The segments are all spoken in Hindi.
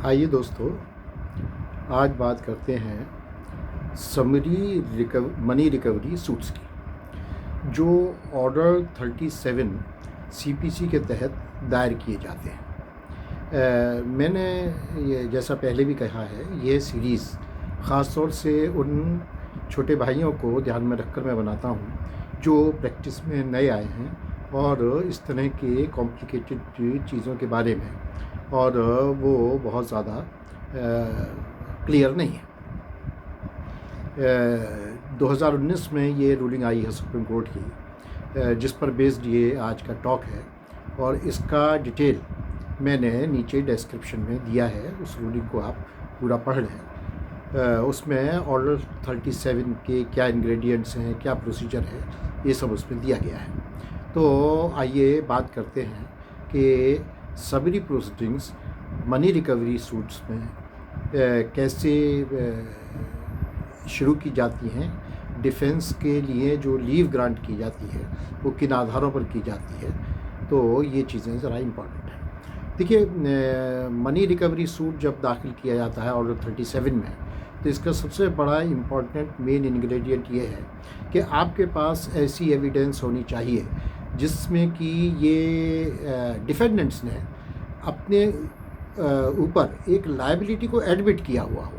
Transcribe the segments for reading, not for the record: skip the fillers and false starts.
आइए दोस्तों, आज बात करते हैं मनी रिकवरी सूट्स की, जो ऑर्डर 37 सीपीसी के तहत दायर किए जाते हैं। मैंने ये जैसा पहले भी कहा है, ये सीरीज़ ख़ास तौर से उन छोटे भाइयों को ध्यान में रखकर मैं बनाता हूँ जो प्रैक्टिस में नए आए हैं और इस तरह के कॉम्प्लिकेटेड चीज़ों के बारे में और वो बहुत ज़्यादा क्लियर नहीं है। 2019 में ये रूलिंग आई है सुप्रीम कोर्ट की, जिस पर बेस्ड ये आज का टॉक है, और इसका डिटेल मैंने नीचे डिस्क्रिप्शन में दिया है। उस रूलिंग को आप पूरा पढ़ लें। उसमें ऑर्डर 37 के क्या इंग्रेडिएंट्स हैं, क्या प्रोसीजर है, ये सब उसमें दिया गया है। तो आइए बात करते हैं कि सबरी प्रोसीडिंग्स मनी रिकवरी सूट्स में कैसे शुरू की जाती हैं, डिफेंस के लिए जो लीव ग्रांट की जाती है वो किन आधारों पर की जाती है। तो ये चीज़ें ज़रा इम्पॉर्टेंट हैं। देखिए, मनी रिकवरी सूट जब दाखिल किया जाता है ऑर्डर 37 में, तो इसका सबसे बड़ा इम्पॉर्टेंट मेन इंग्रेडिएंट ये है कि आपके पास ऐसी एविडेंस होनी चाहिए जिसमें कि ये डिफेंडेंट्स ने अपने ऊपर एक लायबिलिटी को एडमिट किया हुआ हो,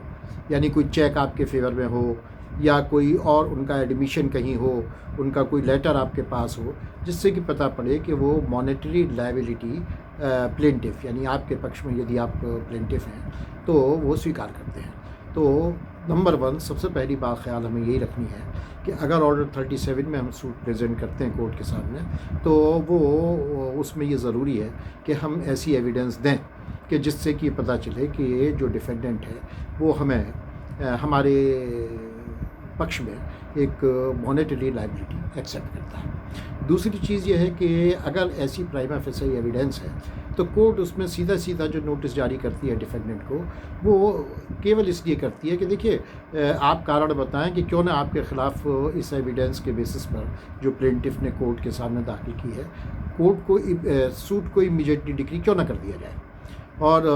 यानी कोई चेक आपके फेवर में हो या कोई और उनका एडमिशन कहीं हो, उनका कोई लेटर आपके पास हो जिससे कि पता पड़े कि वो मॉनेटरी लायबिलिटी प्लेंटिफ, यानी आपके पक्ष में यदि आप प्लेंटिफ हैं तो वो स्वीकार करते हैं। तो नंबर 1 सबसे पहली बात ख्याल हमें यही रखनी है कि अगर ऑर्डर 37 में हम सूट प्रेजेंट करते हैं कोर्ट के सामने, तो वो उसमें ये ज़रूरी है कि हम ऐसी एविडेंस दें कि जिससे कि पता चले कि ये जो डिफेंडेंट है वो हमें हमारे पक्ष में एक मॉनेटरी लायबिलिटी एक्सेप्ट करता है। दूसरी चीज़ ये है कि अगर ऐसी प्राइमा फेसी एविडेंस है तो कोर्ट उसमें सीधा सीधा जो नोटिस जारी करती है डिफेंडेंट को, वो केवल इसलिए करती है कि देखिए, आप कारण बताएं कि क्यों ना आपके ख़िलाफ़ इस एविडेंस के बेसिस पर जो प्लेंटिफ ने कोर्ट के सामने दाखिल की है, कोर्ट को सूट को इमीडिएटली डिक्री क्यों ना कर दिया जाए, और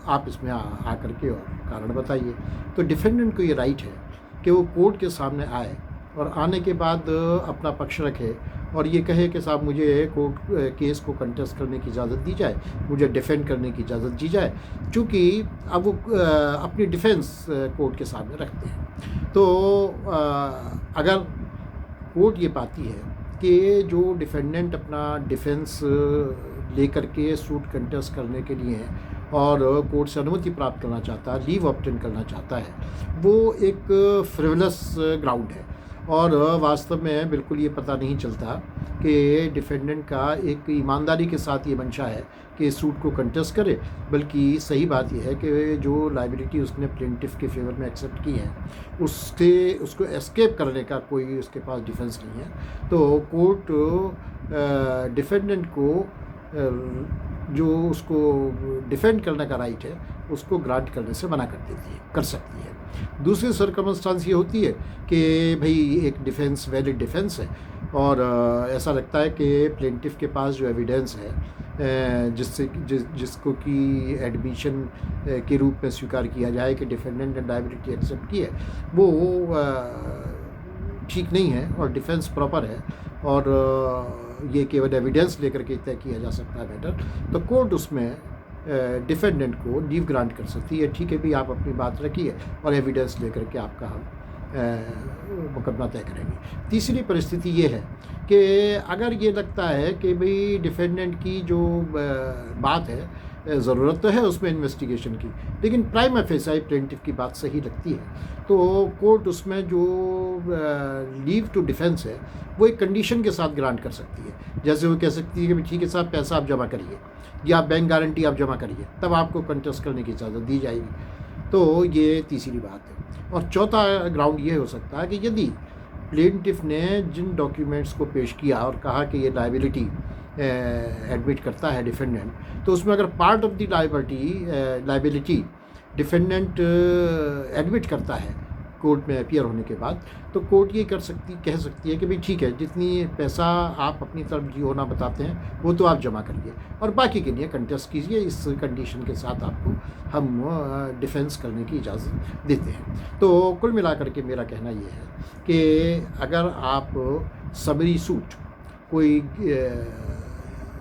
आप इसमें आकर के और कारण बताइए। तो डिफेंडेंट को ये राइट है कि वो कोर्ट के सामने आए और आने के बाद अपना पक्ष रखे और ये कहे कि साहब मुझे कोर्ट केस को कंटेस्ट करने की इजाज़त दी जाए, मुझे डिफेंड करने की इजाज़त दी जाए, चूँकि अब वो अपनी डिफेंस कोर्ट के सामने रखते हैं। तो अगर कोर्ट ये पाती है कि जो डिफेंडेंट अपना डिफेंस लेकर के सूट कंटेस्ट करने के लिए और कोर्ट से अनुमति प्राप्त करना चाहता है, लीव ऑब्टेन करना चाहता है, वो एक फ्रिवलस ग्राउंड है और वास्तव में बिल्कुल ये पता नहीं चलता कि डिफेंडेंट का एक ईमानदारी के साथ ये मंशा है कि सूट को कंटेस्ट करे, बल्कि सही बात यह है कि जो लायबिलिटी उसने प्लेंटिफ के फेवर में एक्सेप्ट की है उसको एस्केप करने का कोई उसके पास डिफेंस नहीं है। तो कोर्ट डिफेंडेंट को जो उसको डिफेंड करने का राइट है उसको ग्रांट करने से मना कर सकती है। दूसरी सर्कमस्टांस ये होती है कि भाई एक डिफेंस वैलिड डिफेंस है और ऐसा लगता है कि प्लेंटिफ के पास जो एविडेंस है जिसको कि एडमिशन के रूप में स्वीकार किया जाए कि डिफेंडेंट ने लायबिलिटी एक्सेप्ट की है, वो ठीक नहीं है और डिफेंस प्रॉपर है और ये केवल एविडेंस लेकर के तय किया जा सकता है मैटर। तो कोर्ट उसमें डिफेंडेंट को लीव ग्रांट कर सकती है। ठीक है भी, आप अपनी बात रखिए और एविडेंस लेकर के आपका हम मुकदमा तय करेंगे। तीसरी परिस्थिति ये है कि अगर ये लगता है कि भाई डिफेंडेंट की जो बात है, ज़रूरत तो है उसमें इन्वेस्टिगेशन की, लेकिन प्राइमा फेसी प्लेंटिफ की बात सही लगती है, तो कोर्ट उसमें जो लीव टू डिफेंस है वो एक कंडीशन के साथ ग्रांट कर सकती है। जैसे वो कह सकती है कि ठीक है साहब, पैसा आप जमा करिए या बैंक गारंटी आप जमा करिए, तब आपको कंटेस्ट करने की इजाज़त दी जाएगी। तो ये तीसरी बात है। और चौथा ग्राउंड ये हो सकता है कि यदि प्लेंटिफ ने जिन डॉक्यूमेंट्स को पेश किया और कहा कि ये लायबिलिटी एडमिट करता है डिफेंडेंट, तो उसमें अगर part of the liability defendant admit करता है कोर्ट में अपीयर होने के बाद, तो कोर्ट ये कह सकती है कि भाई ठीक है, जितनी पैसा आप अपनी तरफ जी होना बताते हैं वो तो आप जमा करिए और बाकी के लिए कंटेस्ट कीजिए, इस कंडीशन के साथ आपको हम डिफेंस करने की इजाज़त देते हैं। तो कुल मिलाकर के मेरा कहना ये है कि अगर आप समरी सूट कोई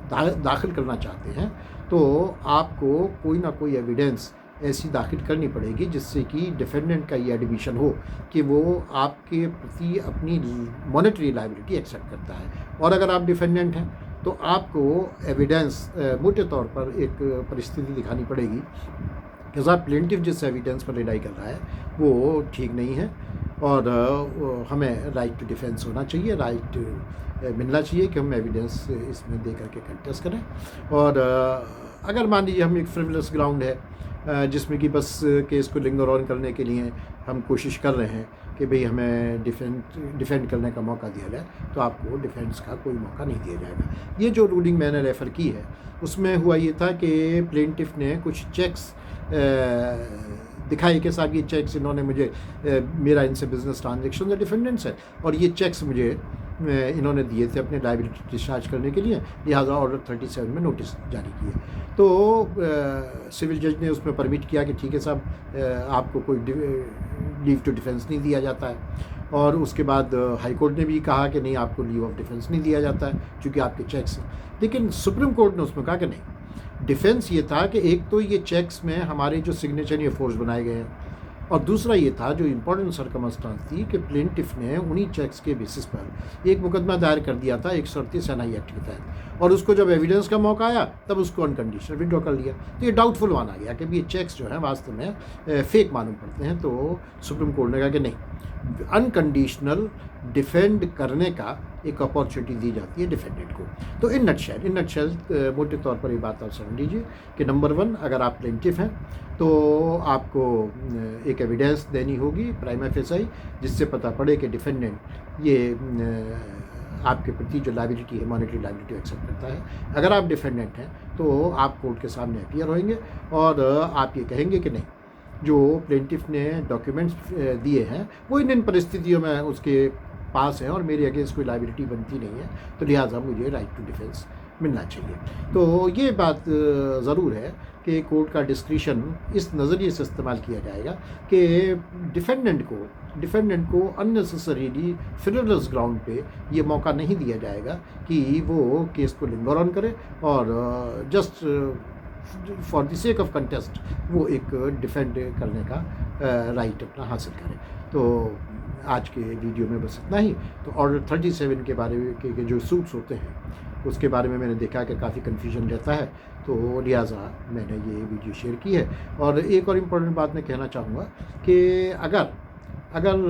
दाखिल करना चाहते हैं तो आपको कोई ना कोई एविडेंस ऐसी दाखिल करनी पड़ेगी जिससे कि डिफेंडेंट का ये एडमिशन हो कि वो आपके प्रति अपनी मॉनेटरी लायबिलिटी एक्सेप्ट करता है। और अगर आप डिफेंडेंट हैं तो आपको एविडेंस मोटे तौर पर एक परिस्थिति दिखानी पड़ेगी कि साहब प्लेंटिफ जिस एविडेंस पर रिलाई कर रहा है वो ठीक नहीं है और हमें राइट टू डिफेंस होना चाहिए, राइट मिलना चाहिए कि हम एविडेंस इसमें दे करके कंटेस्ट करें। और अगर मान लीजिए हम एक फ्रिवलेस ग्राउंड है जिसमें कि बस केस को लिंगर ऑन करने के लिए हम कोशिश कर रहे हैं कि भाई हमें डिफेंड करने का मौका दिया जाए, तो आपको डिफेंस का कोई मौका नहीं दिया जाएगा। ये जो रूलिंग मैंने रेफ़र की है उसमें हुआ ये था कि प्लेंटिफ ने कुछ चेक्स दिखाई कि साहब ये चेक्स इन्होंने मुझे मेरा इनसे बिजनेस ट्रांजेक्शन है, डिफेंडेंट्स है, और ये चेक्स मुझे इन्होंने दिए थे अपने लायबिलिटी डिस्चार्ज करने के लिए, लिहाजा ऑर्डर 37 में नोटिस जारी किए। तो सिविल जज ने उसमें परमिट किया कि ठीक है साहब आपको कोई लीव टू डिफेंस नहीं दिया जाता है, और उसके बाद हाई कोर्ट ने भी कहा कि नहीं आपको लीव ऑफ डिफेंस नहीं दिया जाता है क्योंकि आपके चेक्स हैं। लेकिन सुप्रीम कोर्ट ने उसमें कहा कि नहीं, डिफेंस ये था कि एक तो ये चेक्स में हमारे जो सिग्नेचर ये फोर्स बनाए गए हैं, और दूसरा ये था जो इम्पोर्टेंट सर्कमस्टांस थी कि प्लेंटिफ ने उन्हीं चेक्स के बेसिस पर एक मुकदमा दायर कर दिया था 138 NI एक्ट के तहत, और उसको जब एविडेंस का मौका आया तब उसको अनकंडीशनल विड्रॉ कर लिया। तो ये डाउटफुल माना गया कि ये चेक्स जो हैं वास्तव में फेक मालूम पड़ते हैं। तो सुप्रीम कोर्ट ने कहा कि नहीं, अनकंडीशनल डिफेंड करने का एक अपॉर्चुनिटी दी जाती है डिफेंडेंट को। तो इन नटशेल मोटे तौर पर ये बात आप समझ लीजिए कि नंबर 1, अगर आप प्लेंटिफ हैं तो आपको एक एविडेंस देनी होगी प्राइमा फेसाई जिससे पता पड़े कि डिफेंडेंट ये आपके प्रति जो लायबिलिटी है, मॉनेटरी लायबिलिटी एक्सेप्ट करता है। अगर आप डिफेंडेंट हैं तो आप कोर्ट के सामने अपीयर होंगे और आप ये कहेंगे कि नहीं, जो प्लेंटिफ ने डॉक्यूमेंट्स दिए हैं वो इन परिस्थितियों में उसके पास है और मेरे अगेंस्ट कोई लायबिलिटी बनती नहीं है, तो लिहाजा मुझे राइट टू डिफेंस मिलना चाहिए। तो ये बात ज़रूर है कि कोर्ट का डिस्क्रिशन इस नज़रिए से इस्तेमाल किया जाएगा कि डिफेंडेंट को अननेसेसरीली फ्रिवलेस ग्राउंड पे ये मौका नहीं दिया जाएगा कि वो केस को लिंगर ऑन करे और just for the sake of contest वो एक डिफेंड करने का राइट अपना हासिल करे। तो आज के वीडियो में बस इतना ही। तो ऑर्डर 37 के बारे में के जो सूट्स होते हैं उसके बारे में मैंने देखा कि काफ़ी कन्फ्यूजन रहता है, तो लिहाजा मैंने ये वीडियो शेयर की है। और एक और इम्पोर्टेंट बात मैं कहना चाहूँगा कि अगर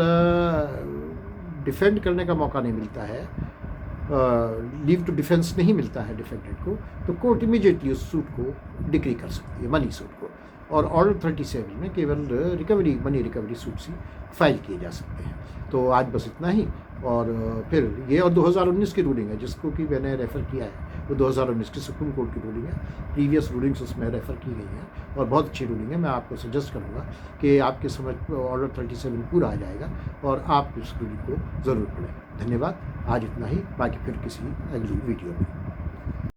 डिफेंड करने का मौका नहीं मिलता है, लीव टू डिफेंस नहीं मिलता है डिफेंडेंट को, तो कोर्ट इमीडिएटली उस सूट को डिक्री कर सकती है, मनी सूट को, और ऑर्डर 37 में केवल मनी रिकवरी सूट्स ही फाइल किए जा सकते हैं। तो आज बस इतना ही। और फिर ये और 2019 की रूलिंग है जिसको कि मैंने रेफ़र किया है, वो 2019 की सुप्रीम कोर्ट की रूलिंग है। प्रीवियस रूलिंग्स उसमें रेफ़र की गई हैं और बहुत अच्छी रूलिंग है। मैं आपको सजेस्ट करूँगा कि आपके समझ ऑर्डर 37 पूरा आ जाएगा और आप इस रूलिंग को ज़रूर पढ़ें। धन्यवाद। आज इतना ही, बाकी फिर किसी अगली वीडियो में।